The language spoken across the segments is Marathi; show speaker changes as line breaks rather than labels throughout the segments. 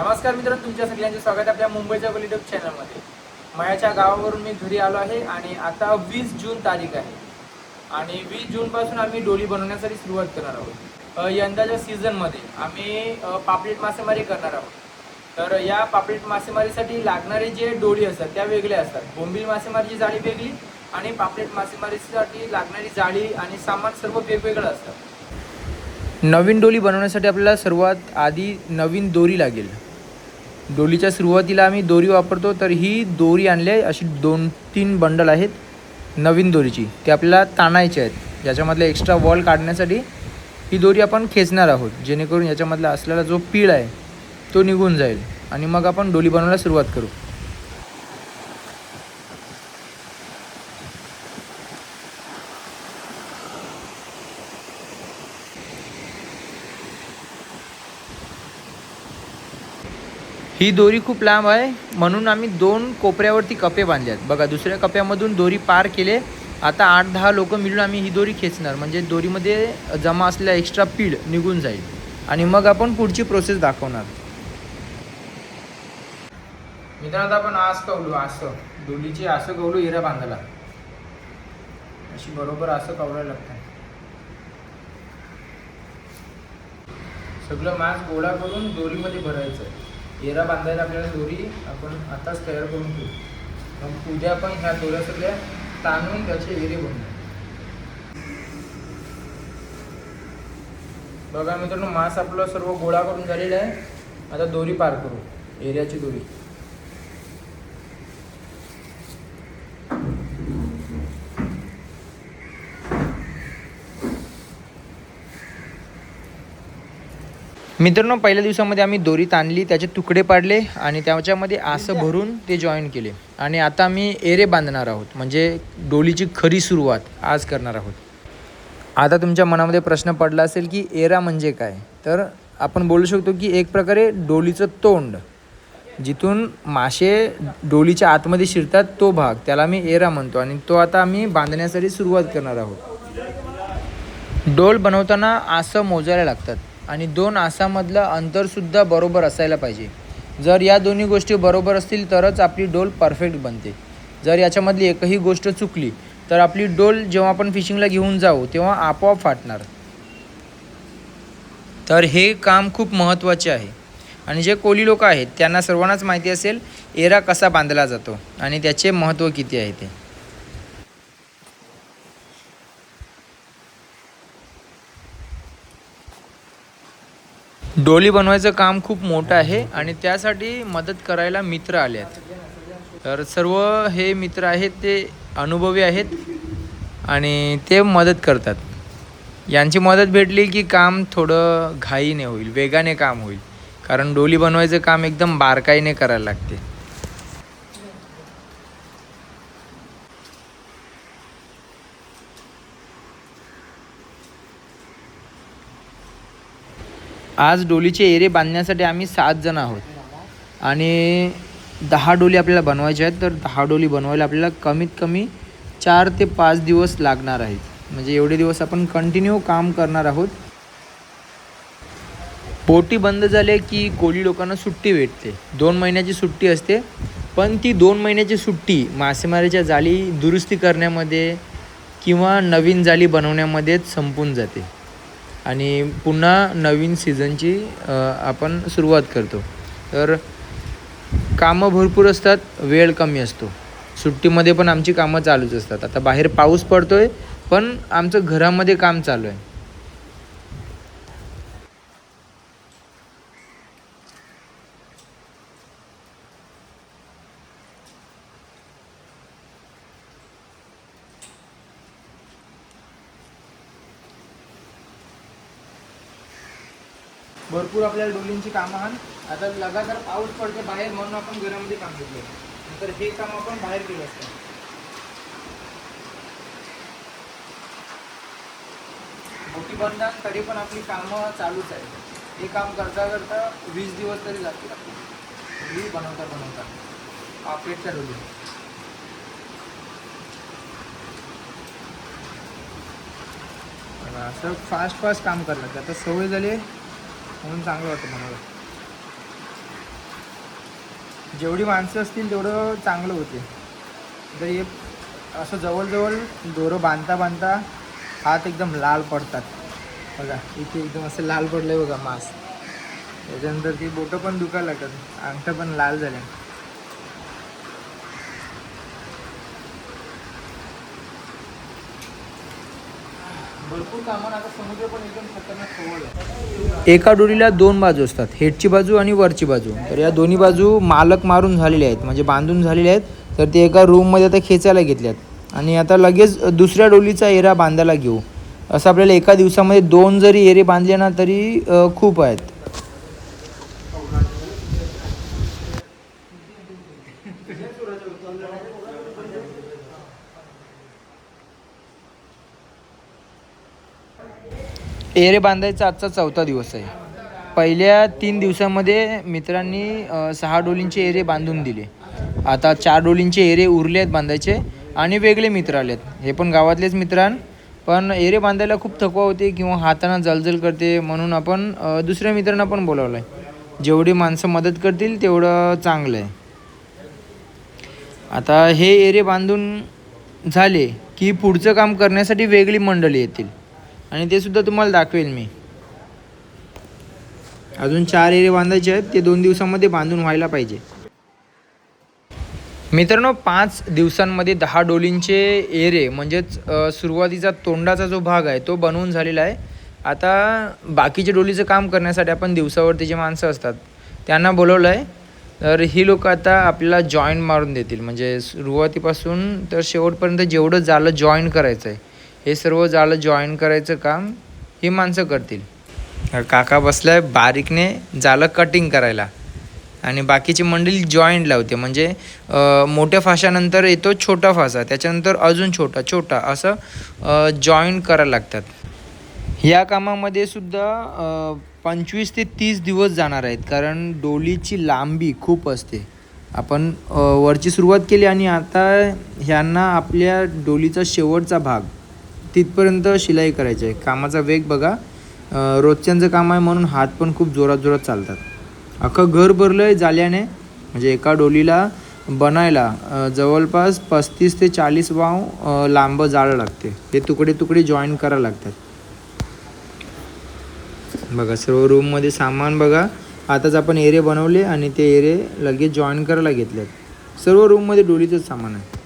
नमस्कार मित्रांनो, तुमच्या सगळ्यांचे स्वागत आहे आपल्या मुंबईच्या युट्यूब चॅनलमध्ये. मयाच्या गावावरून मी घरी आलो आहे आणि आता 20 जून तारीख आहे आणि 20 जूनपासून आम्ही डोली बनवण्यासाठी सुरुवात करणार आहोत. यंदाच्या सीझनमध्ये आम्ही पापलेट मासेमारी करणार आहोत. तर या पापलेट मासेमारीसाठी लागणारे जे डोली असतात त्या वेगळ्या असतात. बोंबील मासेमारीची जाळी वेगळी आणि पापलेट मासेमारीसाठी लागणारी जाळी आणि सामान सर्व वेगवेगळं असतं. नवीन डोली बनवण्यासाठी आपल्याला सर्वात आधी नवीन दोरी लागेल. डोलीच्या सुरुवातीला आम्ही दोरी वापरतो, तर ही दोरी आणली आहे. अशी 2-3 बंडल आहेत नवीन दोरीची, ते आपल्याला ताणायचे आहेत. याच्यामधला एक्स्ट्रा वॉल काढण्यासाठी ही दोरी आपण खेचणार आहोत, जेणेकरून याच्यामधला असलेला जो पीळ आहे तो निघून जाईल आणि मग आपण डोली बनवायला सुरुवात करू. ही दोरी खूप लांब आहे, म्हणून आम्ही 2 कोपऱ्यावरती कपे बांधले आहेत. बघा, दुसऱ्या कप्यामधून दोरी पार केले. आता 8-10 लोक मिळून आम्ही ही दोरी खेचणार, म्हणजे दोरीमध्ये जमा असलेला एक्स्ट्रा पीळ निघून जाईल आणि मग आपण पुढची प्रोसेस दाखवणार. मित्रांनो, आपण असं डोलीची कवलू हिरा बांधायला अशी बरोबर असं कवलायला लागतं. सगळं मांस गोळा करून दोरीमध्ये भरायचं. येरा बांधायला आपल्याला दोरी आपण आताच तयार करून ठेवू. मग उद्या आपण ह्या दोऱ्या सगळ्या ताणून त्याचे एरे बनवू. बघा मित्रांनो, मांस आपलं सर्व गोळा करून झालेलं आहे. आता दोरी पार करू, एऱ्याची दोरी. मित्रांनो, पहिल्या दिवसामध्ये आम्ही दोरी ताणली, त्याचे तुकडे पाडले आणि त्याच्यामध्ये असं भरून ते जॉईन केले आणि आता आम्ही एरे बांधणार आहोत, म्हणजे डोलीची खरी सुरुवात आज करणार आहोत. आता तुमच्या मनामध्ये प्रश्न पडला असेल की एरा म्हणजे काय, तर आपण बोलू शकतो की एक प्रकारे डोलीचं तोंड, जिथून मासे डोलीच्या आतमध्ये शिरतात तो भाग, त्याला आम्ही एरा म्हणतो आणि तो आता आम्ही बांधण्यासाठी सुरुवात करणार आहोत. डोल बनवताना आसं मोजायला लागतात आणि 2 आसामधलं अंतरसुद्धा बरोबर असायला पाहिजे. जर या दोन्ही गोष्टी बरोबर असतील तरच आपली डोल परफेक्ट बनते. जर याच्यामधली एकही गोष्ट चुकली तर आपली डोल जेव्हा आपण फिशिंगला घेऊन जाऊ तेव्हा आपोआप फाटणार. तर हे काम खूप महत्त्वाचे आहे आणि जे कोली लोक आहेत त्यांना सर्वांनाच माहिती असेल एरा कसा बांधला जातो आणि त्याचे महत्त्व किती आहे ते. डोली बनवायचं काम खूप मोठं आहे आणि त्यासाठी मदत करायला मित्र आले आहेत. तर सर्व हे मित्र आहेत ते अनुभवी आहेत आणि ते मदत करतात. यांची मदत भेटली की काम थोडं घाईने होईल, वेगाने काम होईल, कारण डोली बनवायचं काम एकदम बारकाईने करायला लागते. आज डोलीचे एरे बांधण्यासाठी आम्ही 7 जण आहोत आणि 10 डोली आपल्याला बनवायच्या आहेत. तर 10 डोली बनवायला आपल्याला कमीत कमी 4 ते 5 दिवस लागणार आहेत. म्हणजे एवढे दिवस आपण कंटिन्यू काम करणार आहोत. बोटी बंद झाले की कोळी लोकांना सुट्टी भेटते. 2 महिन्याची सुट्टी असते, पण ती 2 महिन्याची सुट्टी मासेमारीच्या जाळी दुरुस्ती करण्यामध्ये किंवा नवीन जाळी बनवण्यामध्येच संपून जाते आणि पुन्हा नवीन सीझनची आपण सुरुवात करतो. तर कामं भरपूर असतात, वेळ कमी असतो. सुट्टीमध्ये पण आमची कामं चालूच असतात. आता बाहेर पाऊस पडतो आहे, पण आमचं घरामध्ये काम चालू आहे. भरपूर आपल्याला डोलींची कामं आहेत. आता लगातार पाऊस पडते बाहेर, म्हणून आपण घरामध्ये काम केलं. नंतर हे काम आपण बाहेर केलं असतं. मोठी बंदात तरी पण आपली कामं चालूच आहे. हे काम करता करता 20 दिवस तरी जातील आपली बनवता पापलेटच्या डोली. असं फास्ट काम करायला लागतं. आता सवय झाली म्हणून चांगलं वाटतं मला. जेवढी माणसं असतील तेवढं चांगलं होते. तर हे असं जवळजवळ दोरं बांधता बांधता हात एकदम लाल पडतात बघा. इथे एकदम असं लाल पडलं आहे बघा मांस. त्याच्यानंतर ती बोटं पण दुखायला लागतात, अंगठं पण लाल झाले. भरपूर कामानं आता समुद्र पण एकदम खतरनाक खवळला. एका दोरीला 2 बाजू असतात, हेडची बाजू आणि वरची बाजू. तर या दोन्ही बाजू मालक मारून झालेले आहेत, म्हणजे बांधून झालेले आहेत. तर ते एका रूममध्ये आता खेचायला घेतल्यात आणि आता लगेच दुसऱ्या डोलीचा एरा बांधायला घेऊ. असं आपल्याला एका दिवसामध्ये 2 जरी एरे बांधले ना तरी खूप आहेत. एरे बांधायचा आजचा 4था दिवस आहे. पहिल्या 3 दिवसामध्ये मित्रांनी 6 डोलींचे एरे बांधून दिले. आता 4 डोलींचे एरे उरले आहेत बांधायचे आणि वेगळे मित्र आलेत. हे पण गावातलेच मित्रां, पण एरे बांधायला खूप थकवा होते किंवा हातांना जलजल करते, म्हणून आपण दुसऱ्या मित्रांना पण बोलावलं आहे. जेवढी माणसं मदत करतील तेवढं चांगलं आहे. आता हे एरे बांधून झाले की पुढचं काम करण्यासाठी वेगळी मंडळी येतील आणि ते सुद्धा तुम्हाला दाखवेल मी. अजून 4 एरे बांधायचे आहेत, ते 2 दिवसामध्ये बांधून व्हायला पाहिजे. मित्रांनो, 5 दिवसांमध्ये 10 डोलींचे एरे म्हणजेच सुरुवातीचा तोंडाचा जो भाग आहे तो बनवून झालेला आहे. आता बाकीचे डोलीचं काम करण्यासाठी आपण दिवसावरती जे माणसं असतात त्यांना बोलवलं आहे. तर ही लोक आता आपल्याला जॉईंट मारून देतील, म्हणजे सुरुवातीपासून तर शेवटपर्यंत जेवढं जाळं जॉईन करायचं आहे हे सर्व जाळं जॉईन करायचं काम ही माणसं करतील. काका बसलाय बारीकने जाळं कटिंग करायला आणि बाकीची मंडळी जॉईंट लावते. म्हणजे मोठ्या फाशानंतर येतो छोटा फासा, त्याच्यानंतर अजून छोटा छोटा असं जॉईंट करायला लागतात. या कामामध्ये सुद्धा 25 ते 30 दिवस जाणार आहेत, कारण डोलीची लांबी खूप असते. आपण वरची सुरुवात केली आणि आता ह्यांना आपल्या डोलीचा शेवटचा भाग तिथपर्यंत शिलाई करायची आहे. कामाचा वेग बघा, रोजच्यांचं काम आहे म्हणून हात पण खूप जोरात जोरात चालतात. अख्खं घर भरलं आहे जाल्याने, म्हणजे एका डोलीला बनायला जवळपास 35 ते 40 वाव लांब जाळं लागते. हे तुकडे तुकडे जॉईन करायला लागतात. बघा सर्व रूममध्ये सामान बघा. आताच आपण एरे बनवले आणि ते एरे लगेच जॉईन करायला घेतलेत. सर्व रूममध्ये डोलीचंच सामान आहे.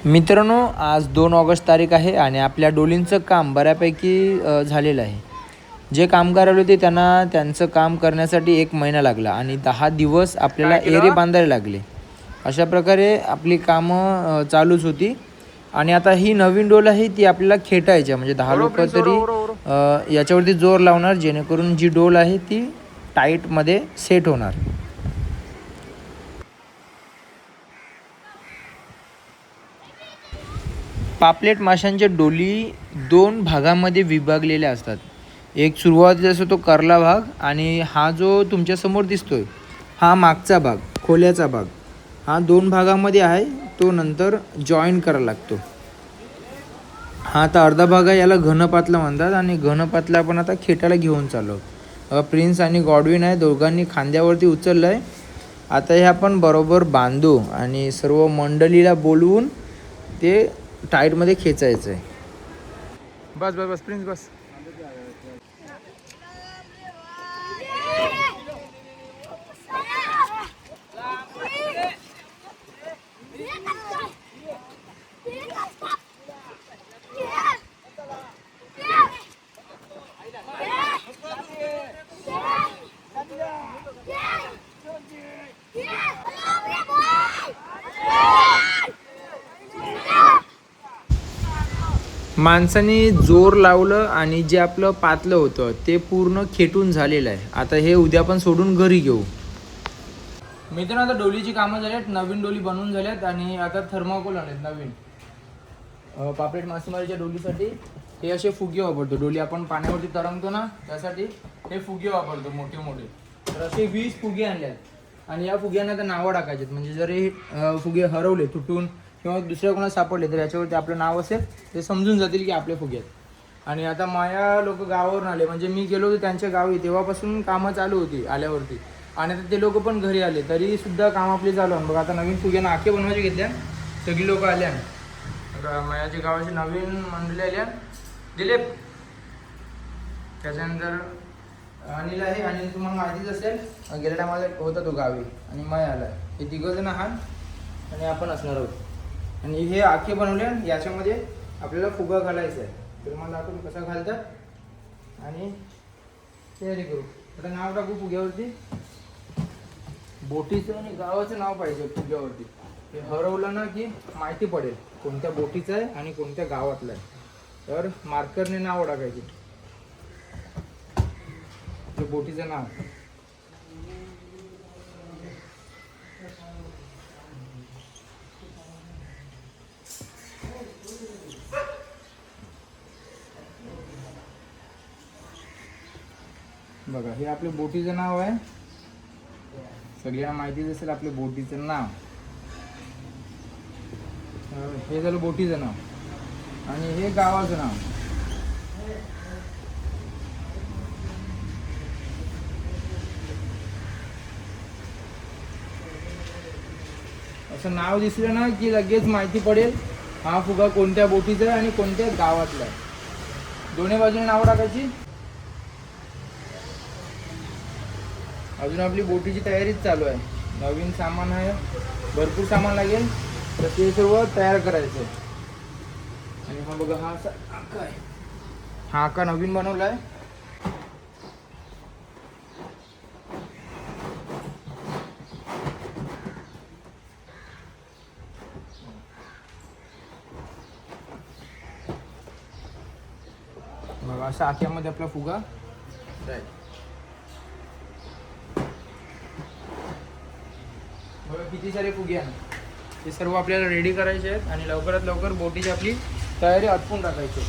मित्रांनो, आज 2 ऑगस्ट तारीख आहे आणि आपल्या डोलींचं काम बऱ्यापैकी झालेलं आहे. जे कामगार आले होते त्यांना त्यांचं काम करण्यासाठी 1 महिना लागला आणि 10 दिवस आपल्याला एरे बांधायला लागले. अशा प्रकारे आपली कामं चालूच होती. आणि आता ही नवीन डोल आहे ती आपल्याला खेटायची आहे, म्हणजे 10 लोक तरी याच्यावरती जोर लावणार, जेणेकरून जी डोल आहे ती टाईटमध्ये सेट होणार. पापलेट माशांच्या डोली 2 भागामध्ये विभागलेल्या असतात. एक सुरुवातीचा असतो तो कर्ला भाग आणि हा जो तुमच्यासमोर दिसतोय हा मागचा भाग, खोल्याचा भाग. हा 2 भागामध्ये आहे, तो नंतर जॉईन करायला लागतो. हा आता अर्धा भाग आहे, याला घनपातला म्हणतात आणि घनपातला आपण आता खेटायला घेऊन चाललो. प्रिन्स आणि गॉडविन आहे, दोघांनी खांद्यावरती उचललं आहे. आता हे आपण बरोबर बांधू आणि सर्व मंडळीला बोलवून ते टाईटमध्ये खेचायचं आहे. बस बस बस प्रिन्स बस. माणसाने जोर लावलं आणि जे आपलं पातलं होतं ते पूर्ण खेटून झालेलं आहे. आता हे उद्या आपण सोडून घरी घेऊ. मित्रांनो, आता डोलीची कामं झाल्यात, नवीन डोली बनवून झाल्यात आणि आता थर्माकोल आणलेत नवीन पापलेट मासेमारीच्या डोलीसाठी. हे असे फुगे वापरतो, डोली आपण पाण्यावरती तरंगतो ना त्यासाठी हे फुगे वापरतो मोठे मोठे. तर असे 20 फुगे आणल्यात आणि या फुग्यांना तर नावं टाकायचे म्हणजे जर हे फुगे हरवले तुटून किंवा दुसऱ्या कोणाला सापडले तर याच्यावरती आपलं नाव असेल ते समजून जातील की आपले फुगे आहेत. आणि आता माया लोक गावावरून आले म्हणजे मी गेलो होतो त्यांच्या गावी तेव्हापासून कामं चालू होती आल्यावरती आणि आता ते लोक पण घरी आले तरी सुद्धा काम आपली चालू आहे. बघा आता नवीन फुग्यांना आखे बनवायचे घेतल्या सगळी लोक आल्या. मायाच्या गावाची नवीन मंडळी आल्या. दिलीप त्याच्यानंतर अनिल आहे. अनिल तुम्हाला माहितीच असेल गेल्या टायमाला होता तो गावी आणि माया आला. हे तिघंजण आहात आणि आपण असणार आहोत. आणि हे आखे बनवले याच्यामध्ये आपल्याला फुगा घालायचा आहे. तर मला आपण कसा घालतात आणि तयारी करू. आता नाव टाकू फुग्यावरती. बोटीचं आणि गावाचं नाव पाहिजे फुग्यावरती. ते हरवलं ना की माहिती पडेल कोणत्या बोटीचं आहे आणि कोणत्या गावातलं आहे. तर मार्करने नाव टाकायचे. बोटीचं नाव बघा हे आपल्या बोटीचं नाव आहे. सगळ्यांना माहितीच असेल आपल्या बोटीचं नाव. हे झालं बोटीचं नाव आणि हे गावाचं नाव. असं नाव दिसलं ना की लगेच माहिती पडेल हा फुगा कोणत्या बोटीचा आहे आणि कोणत्या गावातला आहे. दोन्ही बाजूने नाव टाकायची. अजून आपली बोटीची तयारीच चालू आहे. नवीन सामान आहे भरपूर सामान लागेल तर ते सर्व तयार करायचं आहे. आणि हा बघा हा असा आका आहे. हा आका नवीन बनवला आहे. बघा अशा आख्यामध्ये आपला फुगा जाईल. बघा किती सारे फुगे आहेत. ते सर्व आपल्याला रेडी करायचे आहेत आणि लवकरात लवकर बोटीची आपली तयारी आटपून टाकायची.